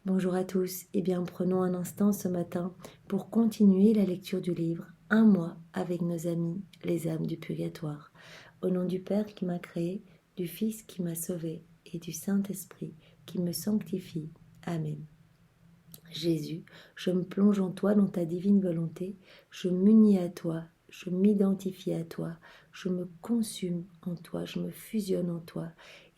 Bonjour à tous, prenons un instant ce matin pour continuer la lecture du livre Un mois avec nos amis, les âmes du purgatoire. Au nom du Père qui m'a créé, du Fils qui m'a sauvé et du Saint-Esprit qui me sanctifie. Amen. Jésus, je me plonge en toi dans ta divine volonté, je m'unis à toi, je m'identifie à toi, je me consume en toi, je me fusionne en toi.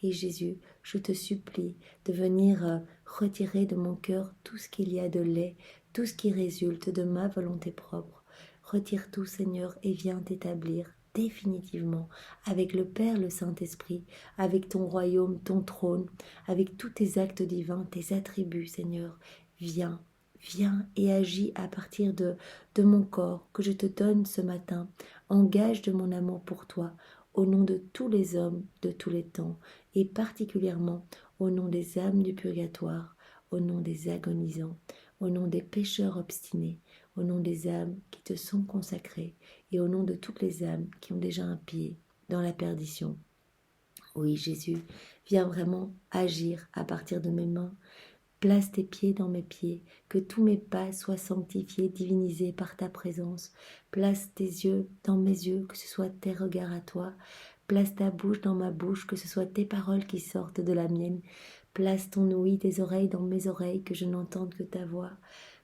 Et Jésus, je te supplie de venir retirer de mon cœur tout ce qu'il y a de laid, tout ce qui résulte de ma volonté propre. Retire tout, Seigneur, et viens t'établir définitivement avec le Père, le Saint-Esprit, avec ton royaume, ton trône, avec tous tes actes divins, tes attributs, Seigneur. Viens, viens et agis à partir de mon corps que je te donne ce matin, en gage de mon amour pour toi, au nom de tous les hommes de tous les temps, et particulièrement au nom des âmes du purgatoire, au nom des agonisants, au nom des pécheurs obstinés, au nom des âmes qui te sont consacrées, et au nom de toutes les âmes qui ont déjà un pied dans la perdition. Oui, Jésus, viens vraiment agir à partir de mes mains. Place tes pieds dans mes pieds, que tous mes pas soient sanctifiés, divinisés par ta présence. Place tes yeux dans mes yeux, que ce soit tes regards à toi. Place ta bouche dans ma bouche, que ce soit tes paroles qui sortent de la mienne. Place ton ouïe, tes oreilles dans mes oreilles, que je n'entende que ta voix.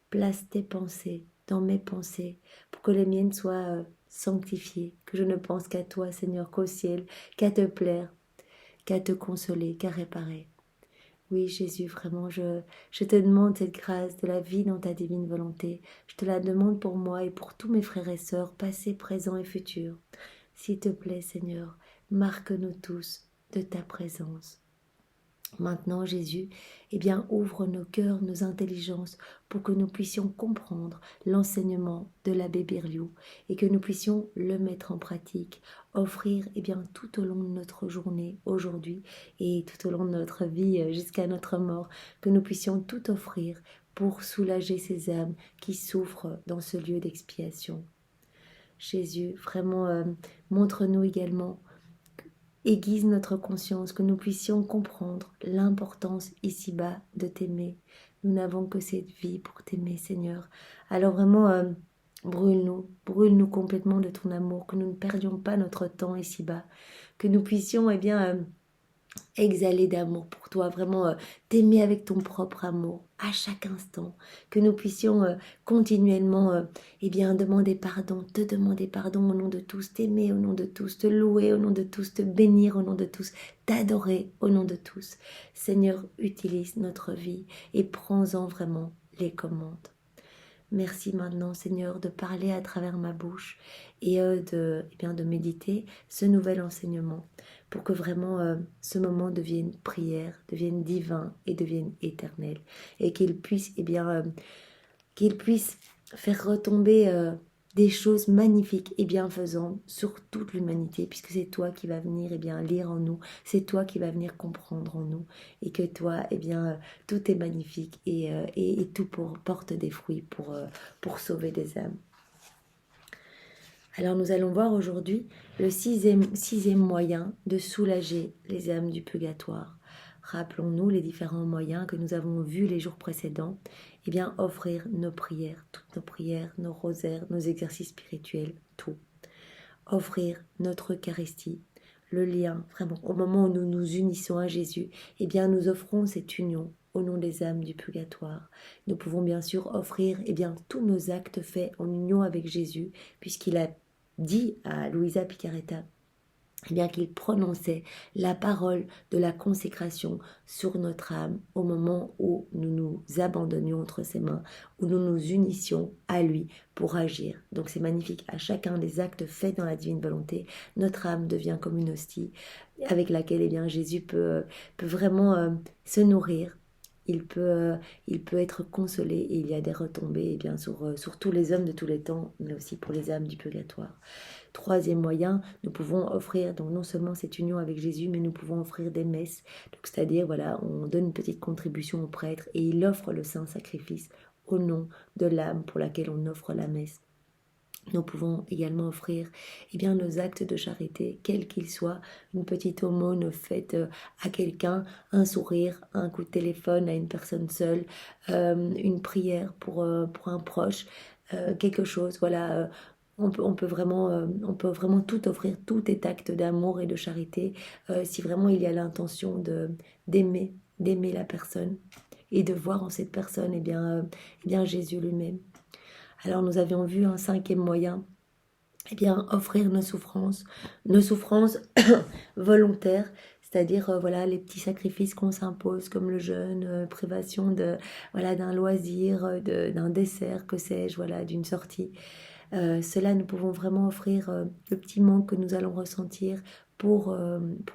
Place tes pensées dans mes pensées, pour que les miennes soient sanctifiées, que je ne pense qu'à toi, Seigneur, qu'au ciel, qu'à te plaire, qu'à te consoler, qu'à réparer. Oui, Jésus, vraiment, je te demande cette grâce de la vie dans ta divine volonté. Je te la demande pour moi et pour tous mes frères et sœurs, passés, présents et futurs. S'il te plaît, Seigneur, marque-nous tous de ta présence. Maintenant, Jésus, ouvre nos cœurs, nos intelligences, pour que nous puissions comprendre l'enseignement de l'abbé Birliou et que nous puissions le mettre en pratique, offrir tout au long de notre journée, aujourd'hui, et tout au long de notre vie jusqu'à notre mort, que nous puissions tout offrir pour soulager ces âmes qui souffrent dans ce lieu d'expiation. Jésus, vraiment, montre-nous également, aiguise notre conscience, que nous puissions comprendre l'importance ici-bas de t'aimer. Nous n'avons que cette vie pour t'aimer, Seigneur. Alors vraiment, brûle-nous complètement de ton amour, que nous ne perdions pas notre temps ici-bas, que nous puissions, exhaler d'amour pour toi, vraiment t'aimer avec ton propre amour à chaque instant, que nous puissions continuellement demander pardon, te demander pardon au nom de tous, t'aimer au nom de tous, te louer au nom de tous, te bénir au nom de tous, t'adorer au nom de tous. Seigneur, utilise notre vie et prends-en vraiment les commandes. Merci maintenant, Seigneur, de parler à travers ma bouche et de méditer ce nouvel enseignement pour que vraiment ce moment devienne prière, devienne divin et devienne éternel et qu'il puisse faire retomber des choses magnifiques et bienfaisantes sur toute l'humanité, puisque c'est toi qui vas venir lire en nous, c'est toi qui vas venir comprendre en nous, et que toi, tout est magnifique et tout porte des fruits pour sauver des âmes. Alors nous allons voir aujourd'hui le sixième moyen de soulager les âmes du purgatoire. Rappelons-nous les différents moyens que nous avons vus les jours précédents. Offrir nos prières, toutes nos prières, nos rosaires, nos exercices spirituels, tout. Offrir notre Eucharistie, le lien, vraiment, au moment où nous nous unissons à Jésus, nous offrons cette union au nom des âmes du purgatoire. Nous pouvons bien sûr offrir tous nos actes faits en union avec Jésus, puisqu'il a dit à Luisa Picaretta qu'il prononçait la parole de la consécration sur notre âme au moment où nous nous abandonnions entre ses mains, où nous nous unissions à lui pour agir. Donc c'est magnifique, à chacun des actes faits dans la divine volonté, notre âme devient comme une hostie avec laquelle Jésus peut vraiment se nourrir. Il peut être consolé et il y a des retombées sur tous les hommes de tous les temps, mais aussi pour les âmes du purgatoire. Troisième moyen, nous pouvons offrir donc non seulement cette union avec Jésus, mais nous pouvons offrir des messes. Donc, c'est-à-dire, on donne une petite contribution au prêtre et il offre le saint sacrifice au nom de l'âme pour laquelle on offre la messe. Nous pouvons également offrir nos actes de charité, quels qu'ils soient, une petite aumône faite à quelqu'un, un sourire, un coup de téléphone à une personne seule, une prière pour un proche, quelque chose, voilà. On peut vraiment tout offrir, tout est acte d'amour et de charité, si vraiment il y a l'intention d'aimer la personne et de voir en cette personne Jésus lui-même. Alors nous avions vu un cinquième moyen, offrir nos souffrances volontaires, c'est-à-dire voilà les petits sacrifices qu'on s'impose comme le jeûne, privation voilà d'un loisir, d'un dessert, que sais-je, voilà d'une sortie. Cela nous pouvons vraiment offrir le petit manque que nous allons ressentir pour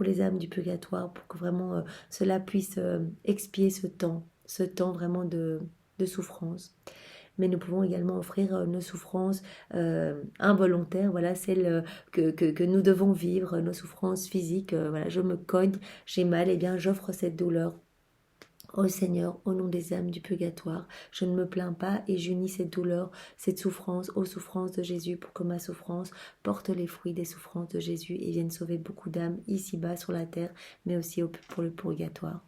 les âmes du purgatoire, pour que vraiment cela puisse expier ce temps vraiment de souffrance. Mais nous pouvons également offrir nos souffrances involontaires, voilà, celles que nous devons vivre, nos souffrances physiques, voilà, je me cogne, j'ai mal, j'offre cette douleur au Seigneur, au nom des âmes du purgatoire. Je ne me plains pas et j'unis cette douleur, cette souffrance aux souffrances de Jésus pour que ma souffrance porte les fruits des souffrances de Jésus et vienne sauver beaucoup d'âmes ici-bas sur la terre, mais aussi pour le purgatoire.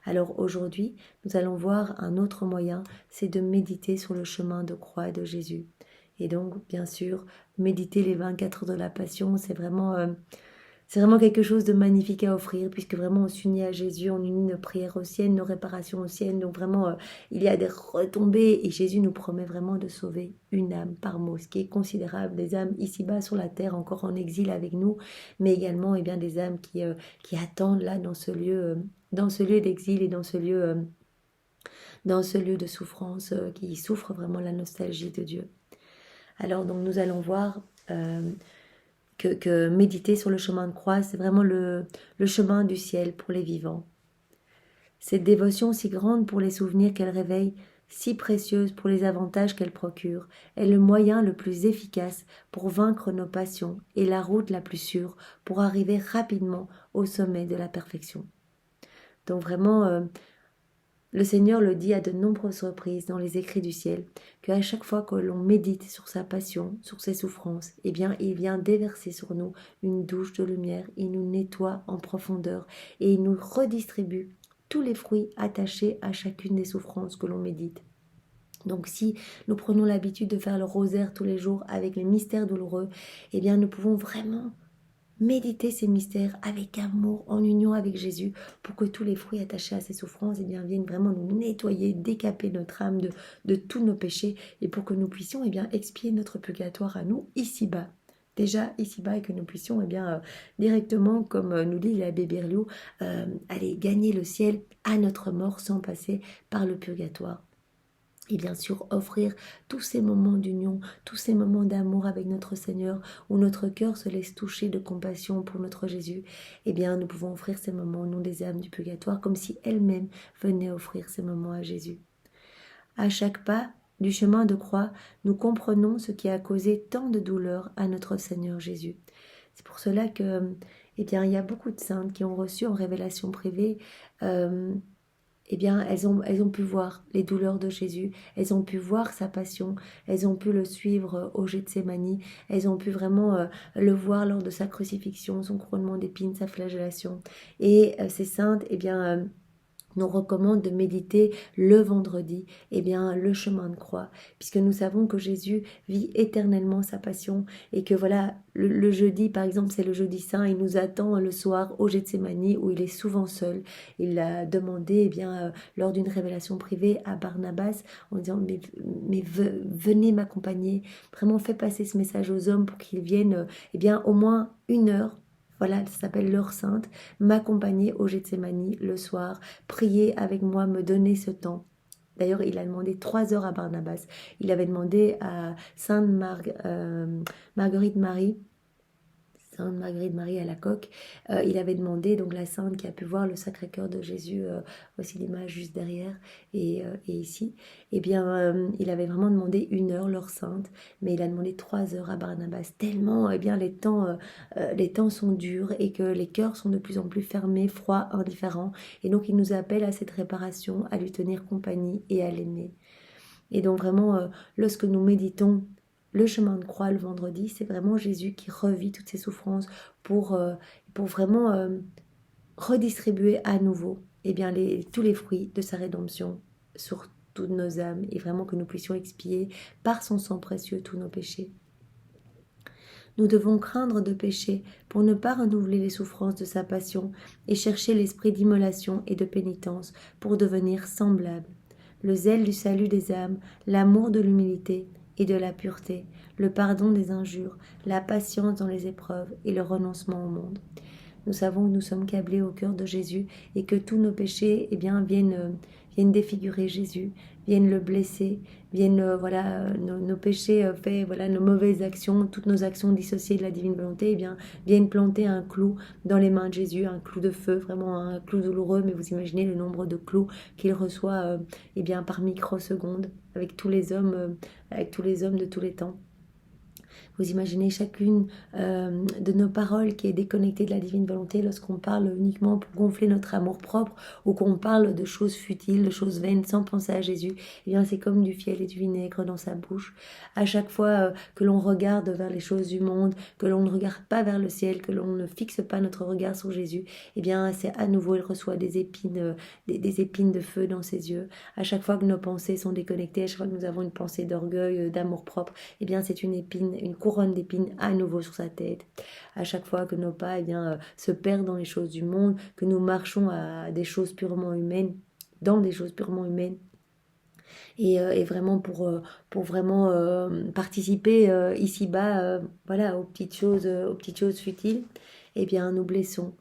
Alors aujourd'hui, nous allons voir un autre moyen, c'est de méditer sur le chemin de croix de Jésus. Et donc, bien sûr, méditer les 24 heures de la Passion, c'est vraiment quelque chose de magnifique à offrir, puisque vraiment on s'unit à Jésus, on unit nos prières aux siennes, nos réparations aux siennes. Donc vraiment, il y a des retombées et Jésus nous promet vraiment de sauver une âme par mot, ce qui est considérable. Des âmes ici-bas sur la terre, encore en exil avec nous, mais également des âmes qui attendent là dans ce lieu d'exil et dans ce lieu de souffrance, qui souffrent vraiment la nostalgie de Dieu. Alors donc nous allons voir que méditer sur le chemin de croix, c'est vraiment le chemin du ciel pour les vivants. Cette dévotion si grande pour les souvenirs qu'elle réveille, si précieuse pour les avantages qu'elle procure, est le moyen le plus efficace pour vaincre nos passions et la route la plus sûre pour arriver rapidement au sommet de la perfection. Donc vraiment, le Seigneur le dit à de nombreuses reprises dans les écrits du ciel, qu'à chaque fois que l'on médite sur sa passion, sur ses souffrances, il vient déverser sur nous une douche de lumière, il nous nettoie en profondeur et il nous redistribue tous les fruits attachés à chacune des souffrances que l'on médite. Donc si nous prenons l'habitude de faire le rosaire tous les jours avec les mystères douloureux, nous pouvons vraiment méditer ces mystères avec amour, en union avec Jésus, pour que tous les fruits attachés à ces souffrances viennent vraiment nous nettoyer, décaper notre âme de tous nos péchés, et pour que nous puissions expier notre purgatoire à nous ici-bas. Déjà ici-bas, et que nous puissions directement, comme nous dit l'abbé Birliou, aller gagner le ciel à notre mort sans passer par le purgatoire. Et bien sûr, offrir tous ces moments d'union, tous ces moments d'amour avec notre Seigneur, où notre cœur se laisse toucher de compassion pour notre Jésus, nous pouvons offrir ces moments au nom des âmes du purgatoire, comme si elles-mêmes venaient offrir ces moments à Jésus. À chaque pas du chemin de croix, nous comprenons ce qui a causé tant de douleur à notre Seigneur Jésus. C'est pour cela que, il y a beaucoup de saintes qui ont reçu en révélation privée elles ont pu voir les douleurs de Jésus, elles ont pu voir sa passion, elles ont pu le suivre au Gethsémani, elles ont pu vraiment le voir lors de sa crucifixion, son couronnement d'épines, sa flagellation. Et ces saintes, nous recommande de méditer le vendredi, le chemin de croix, puisque nous savons que Jésus vit éternellement sa passion et que voilà, le jeudi, par exemple, c'est le jeudi saint, il nous attend le soir au Gethsémani où il est souvent seul. Il a demandé, lors d'une révélation privée à Barnabas, en disant, mais venez m'accompagner, vraiment fais passer ce message aux hommes pour qu'ils viennent, au moins 1 heure. Voilà, ça s'appelle l'heure sainte, m'accompagner au Gethsémani le soir, prier avec moi, me donner ce temps. D'ailleurs, il a demandé 3 heures à Barnabas. Il avait demandé à Sainte Marguerite Marie, Sainte Marguerite Marie à la Coque, il avait demandé, donc la sainte qui a pu voir le Sacré-Cœur de Jésus, aussi l'image juste derrière et ici, il avait vraiment demandé 1 heure, l'heure sainte, mais il a demandé 3 heures à Barnabas, tellement les temps sont durs et que les cœurs sont de plus en plus fermés, froids, indifférents, et donc il nous appelle à cette réparation, à lui tenir compagnie et à l'aimer. Et donc vraiment, lorsque nous méditons le chemin de croix le vendredi, c'est vraiment Jésus qui revit toutes ses souffrances pour vraiment redistribuer à nouveau tous les fruits de sa rédemption sur toutes nos âmes et vraiment que nous puissions expier par son sang précieux tous nos péchés. Nous devons craindre de pécher pour ne pas renouveler les souffrances de sa passion et chercher l'esprit d'immolation et de pénitence pour devenir semblables. Le zèle du salut des âmes, l'amour de l'humilité et de la pureté, le pardon des injures, la patience dans les épreuves et le renoncement au monde. Nous savons que nous sommes câblés au cœur de Jésus et que tous nos péchés viennent défigurer Jésus, viennent le blesser, viennent nos péchés nos mauvaises actions, toutes nos actions dissociées de la divine volonté, viennent planter un clou dans les mains de Jésus, un clou de feu, vraiment un clou douloureux, mais vous imaginez le nombre de clous qu'il reçoit par microseconde avec tous les hommes de tous les temps. Vous imaginez chacune de nos paroles qui est déconnectée de la divine volonté lorsqu'on parle uniquement pour gonfler notre amour propre ou qu'on parle de choses futiles, de choses vaines sans penser à Jésus. Eh bien, c'est comme du fiel et du vinaigre dans sa bouche. À chaque fois que l'on regarde vers les choses du monde, que l'on ne regarde pas vers le ciel, que l'on ne fixe pas notre regard sur Jésus, eh bien, c'est à nouveau, il reçoit des épines de feu dans ses yeux. À chaque fois que nos pensées sont déconnectées, à chaque fois que nous avons une pensée d'orgueil, d'amour propre, eh bien, c'est une couronne d'épines à nouveau sur sa tête. À chaque fois que nos pas se perdent dans les choses du monde, que nous marchons à des choses purement humaines, dans des choses purement humaines, et vraiment pour vraiment participer ici-bas aux petites choses futiles, eh bien nous blessons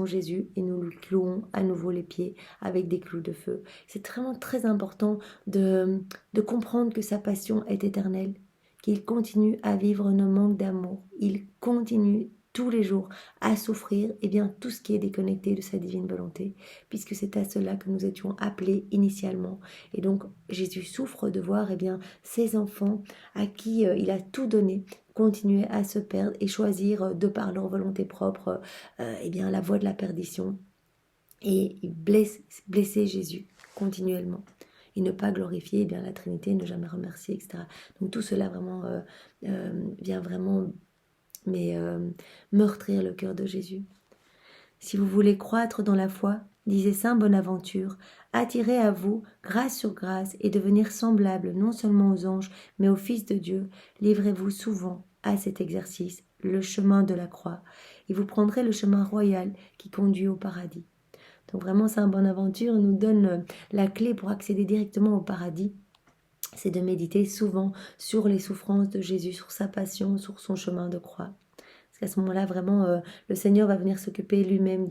Jésus et nous lui clouons à nouveau les pieds avec des clous de feu. C'est vraiment très important de comprendre que sa passion est éternelle, qu'il continue à vivre nos manques d'amour, il continue tous les jours à souffrir tout ce qui est déconnecté de sa divine volonté, puisque c'est à cela que nous étions appelés initialement. Et donc Jésus souffre de voir ses enfants à qui il a tout donné continuer à se perdre et choisir de par leur volonté propre la voie de la perdition, et il blesser Jésus continuellement et ne pas glorifier la Trinité, ne jamais remercier, etc. Donc tout cela vraiment vient vraiment meurtrir le cœur de Jésus. Si vous voulez croître dans la foi, disait saint Bonaventure, attirez à vous grâce sur grâce et devenir semblable non seulement aux anges, mais au Fils de Dieu. Livrez-vous souvent à cet exercice, le chemin de la croix, et vous prendrez le chemin royal qui conduit au paradis. Donc vraiment, saint Bonaventure nous donne la clé pour accéder directement au paradis. C'est de méditer souvent sur les souffrances de Jésus, sur sa passion, sur son chemin de croix. Parce qu'à ce moment-là, vraiment, le Seigneur va venir s'occuper lui-même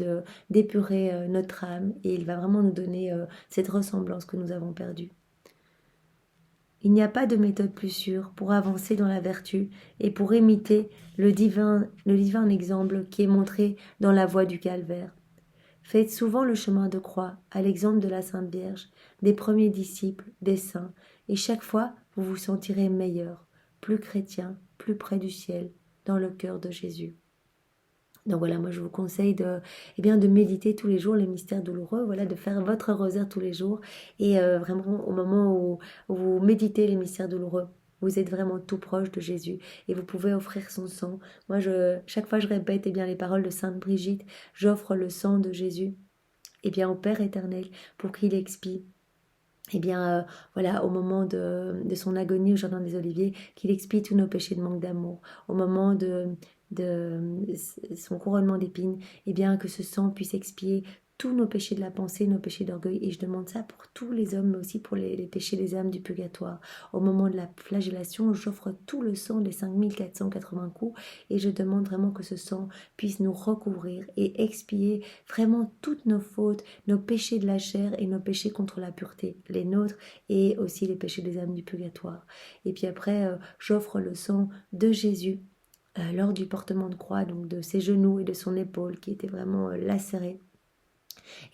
d'épurer notre âme, et il va vraiment nous donner cette ressemblance que nous avons perdue. Il n'y a pas de méthode plus sûre pour avancer dans la vertu et pour imiter le divin exemple qui est montré dans la voie du calvaire. Faites souvent le chemin de croix, à l'exemple de la Sainte Vierge, des premiers disciples, des saints, et chaque fois vous vous sentirez meilleur, plus chrétien, plus près du ciel, dans le cœur de Jésus. Donc voilà, moi je vous conseille de méditer tous les jours les mystères douloureux, de faire votre rosaire tous les jours, et vraiment au moment où vous méditez les mystères douloureux, vous êtes vraiment tout proche de Jésus et vous pouvez offrir son sang. Moi, chaque fois je répète les paroles de Sainte Brigitte, j'offre le sang de Jésus au Père éternel pour qu'il expie. Au moment de son agonie au Jardin des Oliviers, qu'il expie tous nos péchés de manque d'amour. Au moment de son couronnement d'épines, que ce sang puisse expier tous nos péchés de la pensée, nos péchés d'orgueil. Et je demande ça pour tous les hommes, mais aussi pour les péchés des âmes du purgatoire. Au moment de la flagellation, j'offre tout le sang des 5480 coups, et je demande vraiment que ce sang puisse nous recouvrir et expier vraiment toutes nos fautes, nos péchés de la chair et nos péchés contre la pureté, les nôtres, et aussi les péchés des âmes du purgatoire. Et puis après, j'offre le sang de Jésus lors du portement de croix, donc de ses genoux et de son épaule qui étaient vraiment lacérés.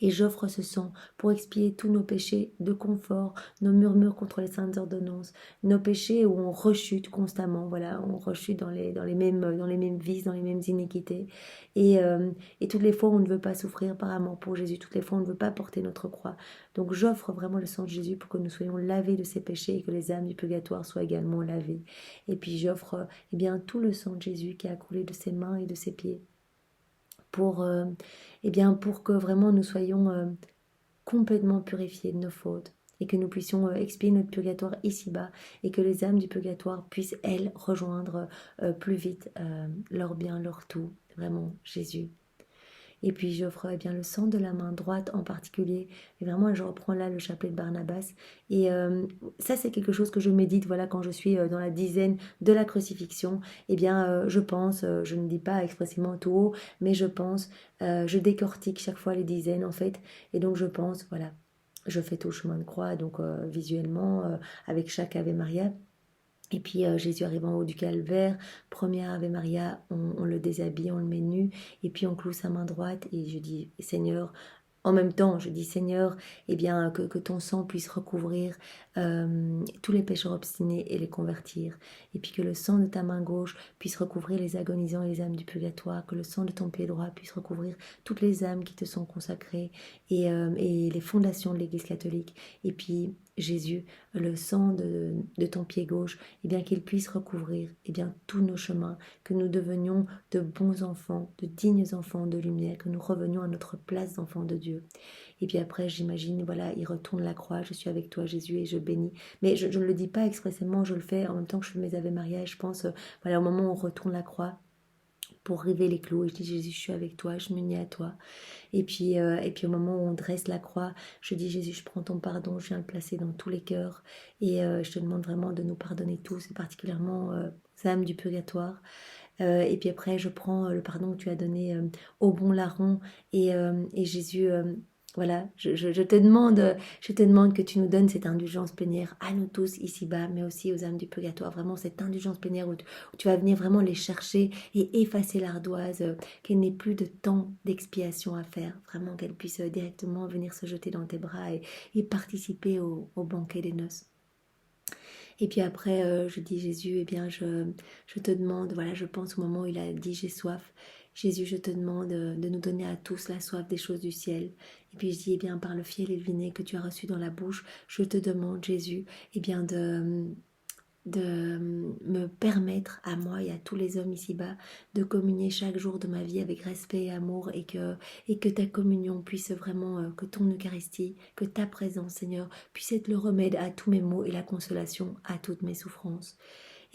Et j'offre ce sang pour expier tous nos péchés de confort, nos murmures contre les saintes ordonnances, nos péchés où on rechute constamment, voilà, on rechute dans les mêmes vices, dans les mêmes iniquités. Et, euh, et toutes les fois où on ne veut pas souffrir par amour pour Jésus, toutes les fois où on ne veut pas porter notre croix. Donc j'offre vraiment le sang de Jésus pour que nous soyons lavés de ces péchés et que les âmes du purgatoire soient également lavées. Et puis j'offre eh bien tout le sang de Jésus qui a coulé de ses mains et de ses pieds pour, eh bien, pour que vraiment nous soyons complètement purifiés de nos fautes et que nous puissions expier notre purgatoire ici-bas et que les âmes du purgatoire puissent, elles, rejoindre plus vite leur bien, leur tout, vraiment Jésus. Et puis j'offre eh bien le sang de la main droite en particulier. Et vraiment, je reprends là le chapelet de Barnabas. Et ça, c'est quelque chose que je médite. Voilà, quand je suis dans la dizaine de la crucifixion, eh bien, je pense, je ne dis pas expressément tout haut, mais je pense, je décortique chaque fois les dizaines en fait. Et donc je pense, voilà, je fais tout le chemin de croix, donc visuellement, avec chaque Ave Maria. Et puis Jésus arrive en haut du calvaire, première Ave Maria, on le déshabille, on le met nu, et puis on cloue sa main droite, et je dis, Seigneur, en même temps, je dis Seigneur, eh bien, que ton sang puisse recouvrir tous les pécheurs obstinés et les convertir. Et puis que le sang de ta main gauche puisse recouvrir les agonisants et les âmes du purgatoire. Que le sang de ton pied droit puisse recouvrir toutes les âmes qui te sont consacrées et les fondations de l'Église catholique. Et puis Jésus, le sang de ton pied gauche, eh bien qu'il puisse recouvrir eh bien, tous nos chemins, que nous devenions de bons enfants, de dignes enfants de lumière, que nous revenions à notre place d'enfants de Dieu. Et puis après, j'imagine, voilà, il retourne la croix, je suis avec toi Jésus et je bénis. Mais je ne le dis pas expressément, je le fais en même temps que je fais mes Ave Maria et je pense, voilà, au moment où on retourne la croix, pour river les clous, et je dis Jésus, je suis avec toi, je m'unis à toi. Et puis au moment où on dresse la croix, je dis Jésus, je prends ton pardon, je viens le placer dans tous les cœurs. Et je te demande vraiment de nous pardonner tous, et particulièrement aux âmes du purgatoire. Et puis après, je prends le pardon que tu as donné au bon larron. Et Jésus, voilà, je te demande que tu nous donnes cette indulgence plénière à nous tous ici-bas, mais aussi aux âmes du purgatoire. Vraiment cette indulgence plénière où tu vas venir vraiment les chercher et effacer l'ardoise, qu'elle n'ait plus de temps d'expiation à faire. Vraiment qu'elle puisse directement venir se jeter dans tes bras et participer au banquet des noces. Et puis après, je dis Jésus, eh bien, je te demande, voilà, je pense au moment où il a dit j'ai soif. Jésus, je te demande de nous donner à tous la soif des choses du ciel. Et puis je dis, eh bien, par le fiel et le vinaigre que tu as reçu dans la bouche, je te demande, Jésus, eh bien, de me permettre à moi et à tous les hommes ici-bas de communier chaque jour de ma vie avec respect et amour et que ta communion puisse vraiment, que ton Eucharistie, que ta présence Seigneur puisse être le remède à tous mes maux et la consolation à toutes mes souffrances.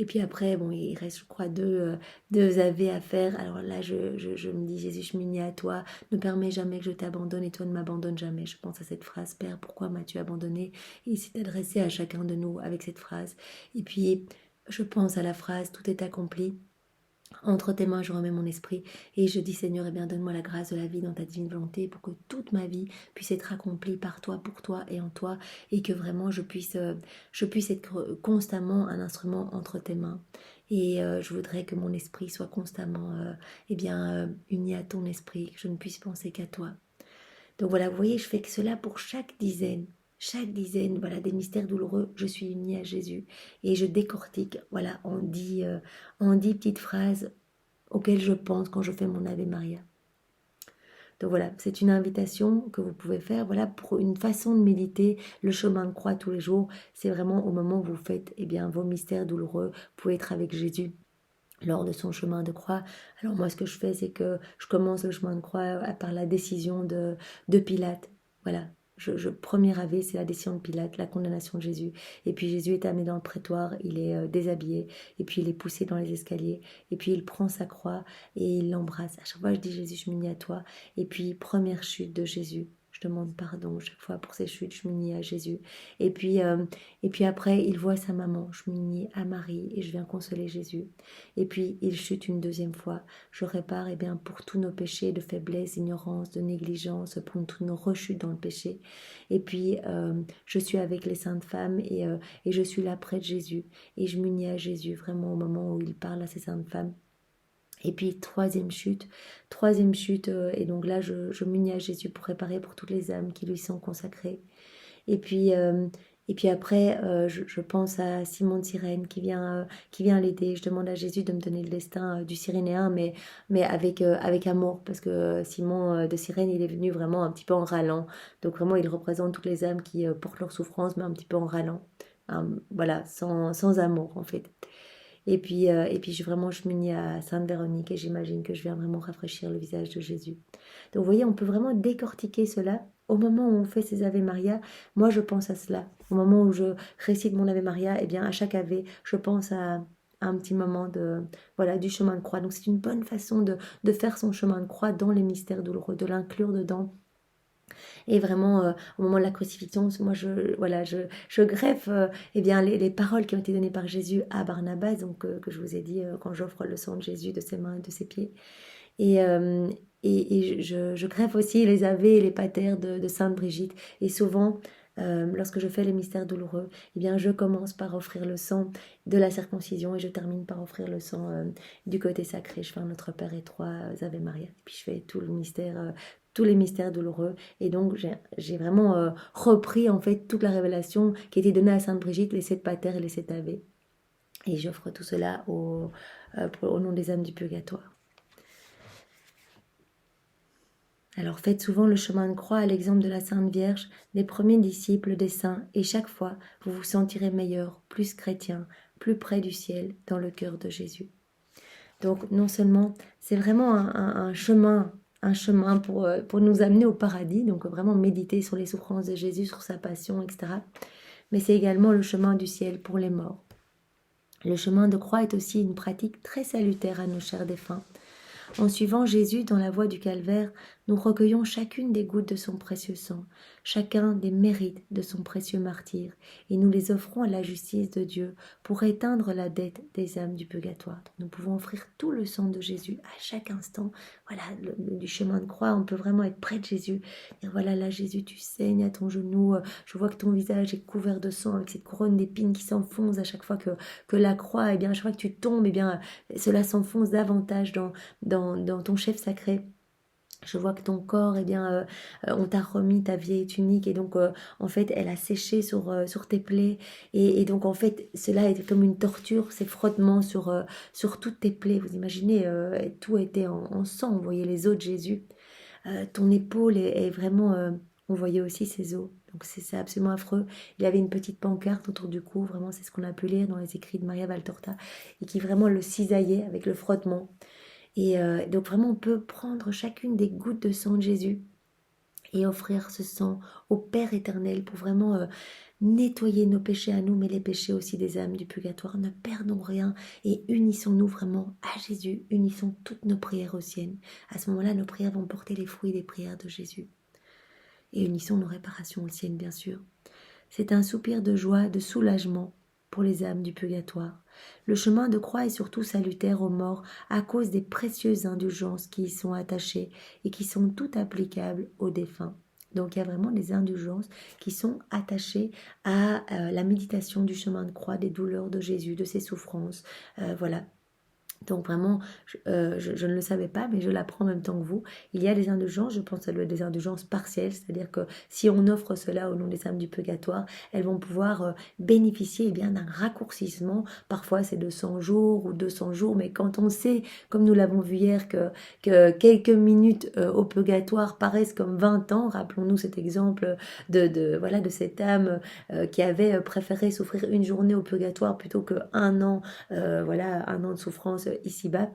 Et puis après, bon, il reste, je crois, deux ave à faire. Alors là, je me dis, Jésus, je m'unis à toi. Ne permets jamais que je t'abandonne et toi ne m'abandonnes jamais. Je pense à cette phrase, Père, pourquoi m'as-tu abandonné? Et il s'est adressé à chacun de nous avec cette phrase. Et puis, je pense à la phrase, tout est accompli. Entre tes mains, je remets mon esprit et je dis Seigneur, eh bien donne-moi la grâce de la vie dans ta divine volonté pour que toute ma vie puisse être accomplie par toi, pour toi et en toi et que vraiment je puisse être constamment un instrument entre tes mains. Et je voudrais que mon esprit soit constamment uni à ton esprit, que je ne puisse penser qu'à toi. Donc voilà, vous voyez, je fais que cela pour chaque dizaine, voilà, des mystères douloureux, je suis unie à Jésus et je décortique, voilà, en 10 petites phrases auxquelles je pense quand je fais mon Ave Maria. Donc voilà, c'est une invitation que vous pouvez faire, voilà, pour une façon de méditer le chemin de croix tous les jours. C'est vraiment au moment où vous faites, eh bien, vos mystères douloureux, vous pouvez être avec Jésus lors de son chemin de croix. Alors moi, ce que je fais, c'est que je commence le chemin de croix par la décision de Pilate. Voilà, premier ave, c'est la décision de Pilate, la condamnation de Jésus. Et puis Jésus est amené dans le prétoire, il est déshabillé, et puis il est poussé dans les escaliers, et puis il prend sa croix et il l'embrasse. À chaque fois, je dis Jésus, je m'unis à toi. Et puis, première chute de Jésus. Je demande pardon chaque fois pour ces chutes, je m'unis à Jésus. Et puis, euh, et puis après, il voit sa maman, je m'unis à Marie et je viens consoler Jésus. Et puis, il chute une deuxième fois. Je répare eh bien, pour tous nos péchés de faiblesse, d'ignorance, de négligence, pour toutes nos rechutes dans le péché. Et puis, je suis avec les saintes femmes et je suis là près de Jésus. Et je m'unis à Jésus vraiment au moment où il parle à ces saintes femmes. Et puis troisième chute, et donc là je m'unis à Jésus pour réparer pour toutes les âmes qui lui sont consacrées. Et puis, et puis après, je pense à Simon de Cyrène qui vient l'aider. Je demande à Jésus de me donner le destin du Cyrénéen, mais avec amour, parce que Simon de Cyrène, il est venu vraiment un petit peu en râlant. Donc vraiment, il représente toutes les âmes qui portent leur souffrance, mais un petit peu en râlant. Voilà, sans amour en fait. Et puis vraiment, je m'unis à Sainte Véronique et j'imagine que je viens vraiment rafraîchir le visage de Jésus. Donc vous voyez, on peut vraiment décortiquer cela. Au moment où on fait ces Ave Maria, moi je pense à cela. Au moment où je récite mon Ave Maria, eh bien à chaque Ave, je pense à un petit moment voilà, du chemin de croix. Donc c'est une bonne façon de faire son chemin de croix dans les mystères douloureux, de l'inclure dedans. Et vraiment, au moment de la crucifixion, moi, je greffe eh bien, les paroles qui ont été données par Jésus à Barnabas, donc, que je vous ai dit quand j'offre le sang de Jésus de ses mains et de ses pieds. Et, je greffe aussi les ave et les pater de Sainte Brigitte. Et souvent, lorsque je fais les mystères douloureux, eh bien, je commence par offrir le sang de la circoncision et je termine par offrir le sang du côté sacré. Je fais un Notre Père et 3 Ave Maria. Et puis je fais tout le mystère, tous les mystères douloureux. Et donc, j'ai vraiment repris en fait toute la révélation qui était donnée à Sainte Brigitte, les 7 pater et les 7 ave. Et j'offre tout cela au nom des âmes du purgatoire. Alors faites souvent le chemin de croix à l'exemple de la Sainte Vierge, des premiers disciples des saints, et chaque fois vous vous sentirez meilleur, plus chrétien, plus près du ciel, dans le cœur de Jésus. Donc non seulement c'est vraiment un chemin pour nous amener au paradis, donc vraiment méditer sur les souffrances de Jésus, sur sa passion, etc. Mais c'est également le chemin du ciel pour les morts. Le chemin de croix est aussi une pratique très salutaire à nos chers défunts. En suivant Jésus dans la voie du calvaire, nous recueillons chacune des gouttes de son précieux sang, chacun des mérites de son précieux martyr, et nous les offrons à la justice de Dieu pour éteindre la dette des âmes du purgatoire. Nous pouvons offrir tout le sang de Jésus à chaque instant. Voilà, du chemin de croix, on peut vraiment être près de Jésus. Dire voilà, là Jésus, tu saignes à ton genou, je vois que ton visage est couvert de sang avec cette couronne d'épines qui s'enfonce à chaque fois que la croix, eh bien, à chaque fois que tu tombes, eh bien, cela s'enfonce davantage dans ton chef sacré. Je vois que ton corps, eh bien, on t'a remis ta vieille tunique et donc, en fait, elle a séché sur tes plaies. Et donc, en fait, cela était comme une torture, ces frottements sur toutes tes plaies. Vous imaginez, tout était en sang. On voyait les os de Jésus. Ton épaule est vraiment... on voyait aussi ses os. Donc, c'est absolument affreux. Il avait une petite pancarte autour du cou. Vraiment, c'est ce qu'on a pu lire dans les écrits de Maria Valtorta. Et qui vraiment le cisaillait avec le frottement. Et donc vraiment, on peut prendre chacune des gouttes de sang de Jésus et offrir ce sang au Père éternel pour vraiment nettoyer nos péchés à nous, mais les péchés aussi des âmes du purgatoire. Ne perdons rien et unissons-nous vraiment à Jésus. Unissons toutes nos prières aux siennes. À ce moment-là, nos prières vont porter les fruits des prières de Jésus. Et unissons nos réparations aux siennes, bien sûr. C'est un soupir de joie, de soulagement pour les âmes du purgatoire. Le chemin de croix est surtout salutaire aux morts à cause des précieuses indulgences qui y sont attachées et qui sont toutes applicables aux défunts. Donc il y a vraiment des indulgences qui sont attachées à la méditation du chemin de croix, des douleurs de Jésus, de ses souffrances. Voilà. Donc vraiment, je ne le savais pas, mais je l'apprends en même temps que vous. Il y a des indulgences, je pense à des indulgences partielles, c'est-à-dire que si on offre cela au nom des âmes du purgatoire, elles vont pouvoir bénéficier eh bien d'un raccourcissement. Parfois c'est de 100 jours ou 200 jours, mais quand on sait, comme nous l'avons vu hier, que quelques minutes au purgatoire paraissent comme 20 ans, rappelons-nous cet exemple voilà, de cette âme qui avait préféré souffrir une journée au purgatoire plutôt qu'un an, voilà, un an de souffrance ici-bas.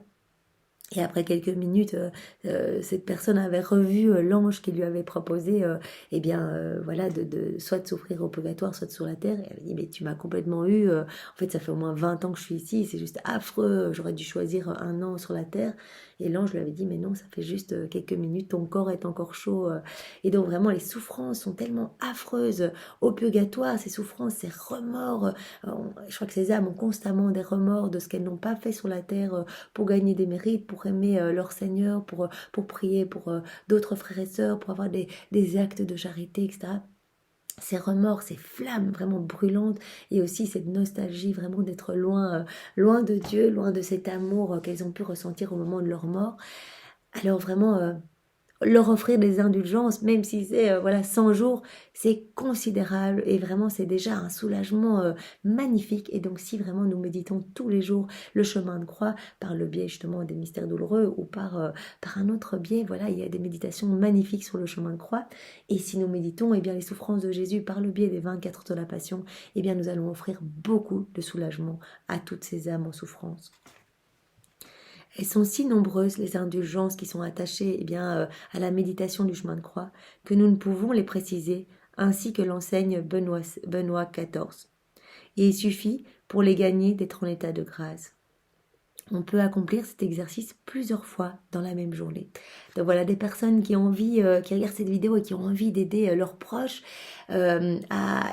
Et après quelques minutes, cette personne avait revu l'ange qui lui avait proposé, eh bien, voilà, soit de souffrir au purgatoire, soit sur la terre. Et elle avait dit, mais tu m'as complètement eu. En fait, ça fait au moins 20 ans que je suis ici. C'est juste affreux. J'aurais dû choisir un an sur la terre. Et l'ange lui avait dit, mais non, ça fait juste quelques minutes. Ton corps est encore chaud. Et donc vraiment, les souffrances sont tellement affreuses au purgatoire. Ces souffrances, ces remords. Je crois que ces âmes ont constamment des remords de ce qu'elles n'ont pas fait sur la terre pour gagner des mérites, pour aimer leur Seigneur, pour prier pour d'autres frères et sœurs, pour avoir des actes de charité, etc. ces remords, ces flammes vraiment brûlantes et aussi cette nostalgie vraiment d'être loin, loin de Dieu, loin de cet amour qu'elles ont pu ressentir au moment de leur mort. Alors vraiment, leur offrir des indulgences, même si c'est voilà 100 jours, c'est considérable et vraiment c'est déjà un soulagement magnifique. Et donc si vraiment nous méditons tous les jours le chemin de croix par le biais justement des mystères douloureux ou par un autre biais, voilà, il y a des méditations magnifiques sur le chemin de croix. Et si nous méditons les souffrances de Jésus par le biais des 24 heures de la Passion, nous allons offrir beaucoup de soulagement à toutes ces âmes en souffrance. Elles sont si nombreuses, les indulgences qui sont attachées à la méditation du chemin de croix, que nous ne pouvons les préciser, ainsi que l'enseigne Benoît XIV. Et il suffit, pour les gagner, d'être en état de grâce. On peut accomplir cet exercice plusieurs fois dans la même journée. Donc voilà, des personnes qui ont envie, qui regardent cette vidéo et qui ont envie d'aider leurs proches à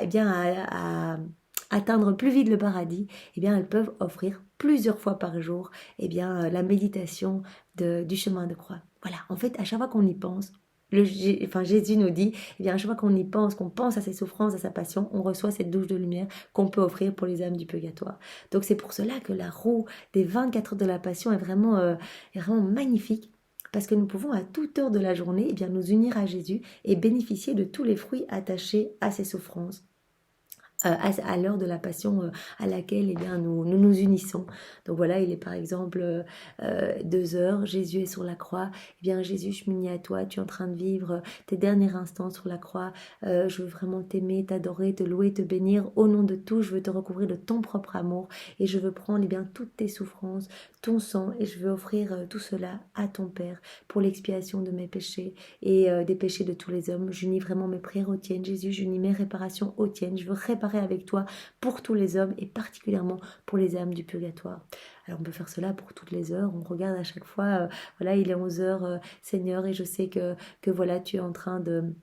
atteindre plus vite le paradis, elles peuvent offrir plusieurs fois par jour la méditation du chemin de croix. Voilà, en fait, à chaque fois qu'on y pense, Jésus nous dit, à chaque fois qu'on y pense, qu'on pense à ses souffrances, à sa passion, on reçoit cette douche de lumière qu'on peut offrir pour les âmes du purgatoire. Donc c'est pour cela que la roue des 24 heures de la passion est vraiment magnifique. Parce que nous pouvons à toute heure de la journée nous unir à Jésus et bénéficier de tous les fruits attachés à ses souffrances. À l'heure de la passion à laquelle nous unissons. Donc voilà, il est par exemple 2 heures, Jésus est sur la croix. Jésus, je m'unis à toi, tu es en train de vivre tes derniers instants sur la croix. Je veux vraiment t'aimer, t'adorer, te louer, te bénir. Au nom de tout, je veux te recouvrir de ton propre amour et je veux prendre toutes tes souffrances, ton sang, et je veux offrir tout cela à ton Père pour l'expiation de mes péchés et des péchés de tous les hommes. J'unis vraiment mes prières aux tiennes, Jésus, j'unis mes réparations aux tiennes. Je veux réparer avec toi pour tous les hommes et particulièrement pour les âmes du purgatoire. Alors on peut faire cela pour toutes les heures, on regarde à chaque fois, voilà, il est 11 heures, Seigneur, et je sais que voilà, tu es en train de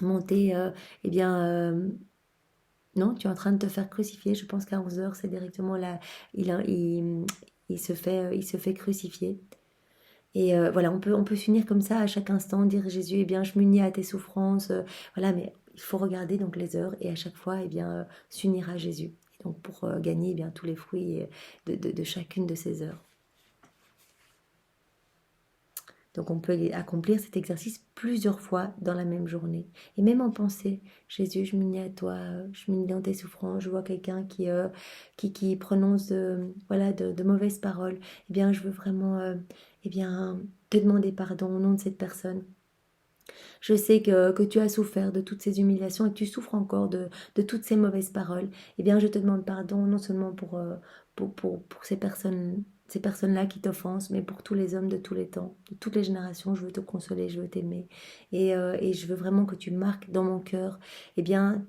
monter, non, tu es en train de te faire crucifier. Je pense qu'à 11 heures, c'est directement là, il se fait crucifier. Et voilà, on peut s'unir comme ça à chaque instant, dire Jésus, je m'unis à tes souffrances. Voilà, mais il faut regarder donc les heures et à chaque fois, s'unir à Jésus. Et donc pour gagner tous les fruits de chacune de ces heures. Donc on peut accomplir cet exercice plusieurs fois dans la même journée. Et même en pensée, Jésus, je m'unis à toi, je m'unis dans tes souffrances, je vois quelqu'un qui prononce de mauvaises paroles. Je veux vraiment te demander pardon au nom de cette personne. Je sais que tu as souffert de toutes ces humiliations et que tu souffres encore de toutes ces mauvaises paroles. Je te demande pardon non seulement pour ces personnes-là qui t'offensent, mais pour tous les hommes de tous les temps, de toutes les générations. Je veux te consoler, je veux t'aimer. Et je veux vraiment que tu marques dans mon cœur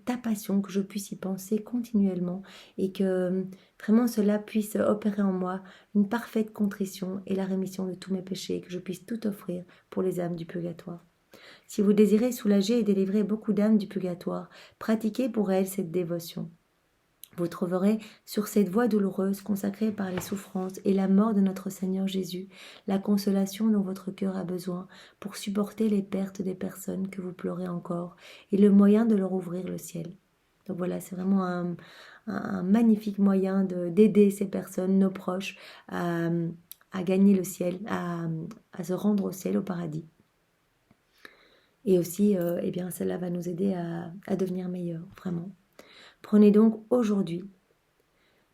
ta passion, que je puisse y penser continuellement et que vraiment cela puisse opérer en moi une parfaite contrition et la rémission de tous mes péchés, que je puisse tout offrir pour les âmes du purgatoire. Si vous désirez soulager et délivrer beaucoup d'âmes du purgatoire, pratiquez pour elles cette dévotion. Vous trouverez sur cette voie douloureuse consacrée par les souffrances et la mort de notre Seigneur Jésus la consolation dont votre cœur a besoin pour supporter les pertes des personnes que vous pleurez encore et le moyen de leur ouvrir le ciel. Donc voilà, c'est vraiment un magnifique moyen d'aider ces personnes, nos proches, à gagner le ciel, à se rendre au ciel, au paradis. Et aussi, cela va nous aider à devenir meilleurs, vraiment. Prenez donc aujourd'hui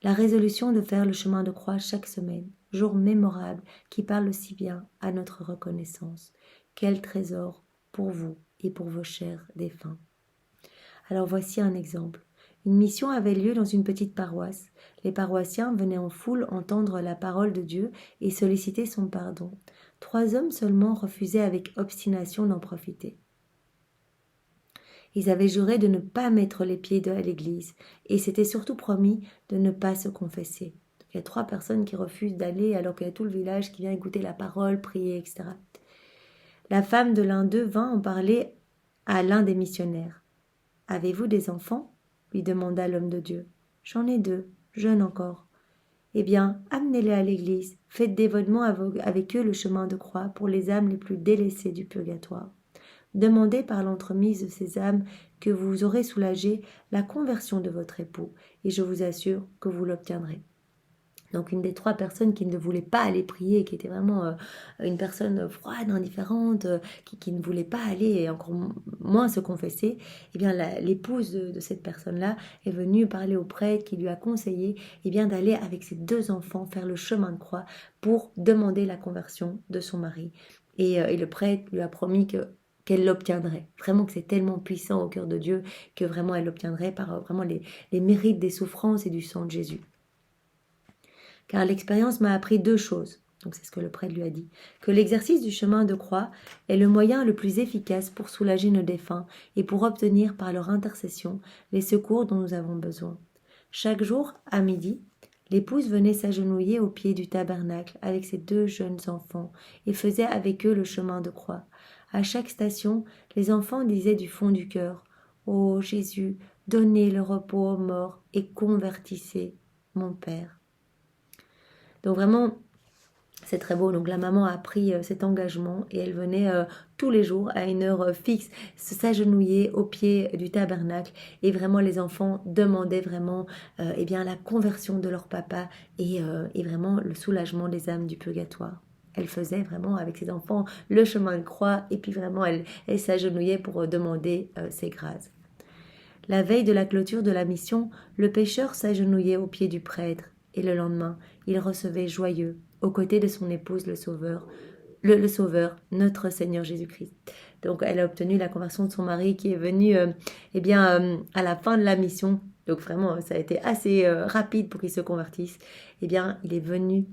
la résolution de faire le chemin de croix chaque semaine, jour mémorable qui parle aussi bien à notre reconnaissance. Quel trésor pour vous et pour vos chers défunts. Alors voici un exemple. Une mission avait lieu dans une petite paroisse. Les paroissiens venaient en foule entendre la parole de Dieu et solliciter son pardon. 3 hommes seulement refusaient avec obstination d'en profiter. Ils avaient juré de ne pas mettre les pieds à l'église et s'étaient surtout promis de ne pas se confesser. Donc, il y a 3 personnes qui refusent d'aller alors qu'il y a tout le village qui vient écouter la parole, prier, etc. La femme de l'un d'eux vint en parler à l'un des missionnaires. « Avez-vous des enfants ?» lui demanda l'homme de Dieu. « J'en ai 2, jeunes encore. » « Eh bien, amenez-les à l'église, faites dévotement avec eux le chemin de croix pour les âmes les plus délaissées du purgatoire. Demandez par l'entremise de ces âmes que vous aurez soulagé la conversion de votre époux, et je vous assure que vous l'obtiendrez. Donc une des 3 personnes qui ne voulait pas aller prier, qui était vraiment une personne froide, indifférente, qui ne voulait pas aller et encore moins se confesser, eh bien l'épouse de cette personne-là est venue parler au prêtre qui lui a conseillé eh bien d'aller avec ses 2 enfants faire le chemin de croix pour demander la conversion de son mari. Et le prêtre lui a promis qu'elle l'obtiendrait. Vraiment que c'est tellement puissant au cœur de Dieu que vraiment elle l'obtiendrait par vraiment les mérites des souffrances et du sang de Jésus. Car l'expérience m'a appris 2 choses. Donc c'est ce que le prêtre lui a dit. Que l'exercice du chemin de croix est le moyen le plus efficace pour soulager nos défunts et pour obtenir par leur intercession les secours dont nous avons besoin. Chaque jour, à midi, l'épouse venait s'agenouiller au pied du tabernacle avec ses 2 jeunes enfants et faisait avec eux le chemin de croix. À chaque station, les enfants disaient du fond du cœur « Ô Jésus, donnez le repos aux morts et convertissez mon Père. » Donc vraiment, c'est très beau. Donc la maman a pris cet engagement et elle venait tous les jours à une heure fixe s'agenouiller au pied du tabernacle. Et vraiment, les enfants demandaient vraiment eh bien, la conversion de leur papa et vraiment le soulagement des âmes du purgatoire. Elle faisait vraiment avec ses enfants le chemin de croix et puis vraiment elle s'agenouillait pour demander ses grâces. La veille de la clôture de la mission, le pécheur s'agenouillait au pied du prêtre. Et le lendemain, il recevait joyeux, aux côtés de son épouse le Sauveur, notre Seigneur Jésus-Christ. Donc elle a obtenu la conversion de son mari qui est venu à la fin de la mission. Donc vraiment, ça a été assez rapide pour qu'il se convertisse. Eh bien, il est venu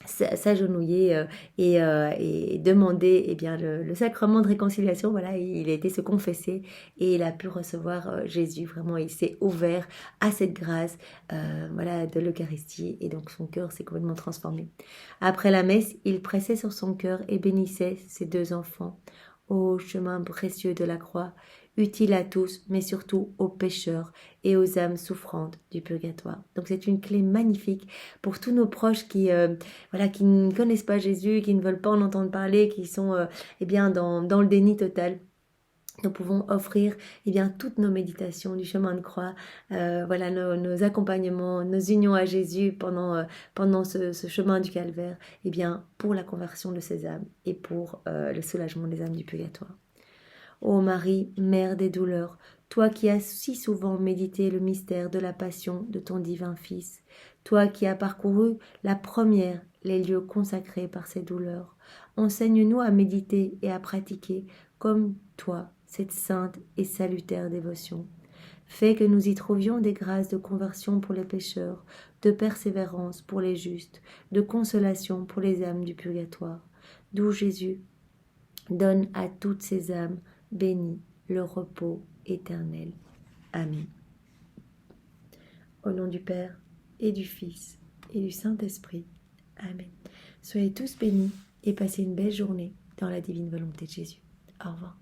s'agenouiller et demander eh bien, le sacrement de réconciliation. Voilà, il a été se confesser et il a pu recevoir Jésus. Vraiment, il s'est ouvert à cette grâce voilà, de l'Eucharistie et donc son cœur s'est complètement transformé. Après la messe, il pressait sur son cœur et bénissait ses 2 enfants. Ô chemin précieux de la croix, utile à tous, mais surtout aux pécheurs et aux âmes souffrantes du purgatoire. Donc c'est une clé magnifique pour tous nos proches qui ne connaissent pas Jésus, qui ne veulent pas en entendre parler, qui sont dans le déni total. Nous pouvons offrir toutes nos méditations du chemin de croix, nos accompagnements, nos unions à Jésus pendant ce chemin du calvaire, pour la conversion de ces âmes et pour le soulagement des âmes du purgatoire. Ô Marie, mère des douleurs, toi qui as si souvent médité le mystère de la passion de ton divin Fils, toi qui as parcouru la première les lieux consacrés par ces douleurs, enseigne-nous à méditer et à pratiquer comme toi cette sainte et salutaire dévotion. Fais que nous y trouvions des grâces de conversion pour les pécheurs, de persévérance pour les justes, de consolation pour les âmes du purgatoire. D'où Jésus donne à toutes ces âmes bénies le repos éternel. Amen. Au nom du Père et du Fils et du Saint-Esprit. Amen. Soyez tous bénis et passez une belle journée dans la divine volonté de Jésus. Au revoir.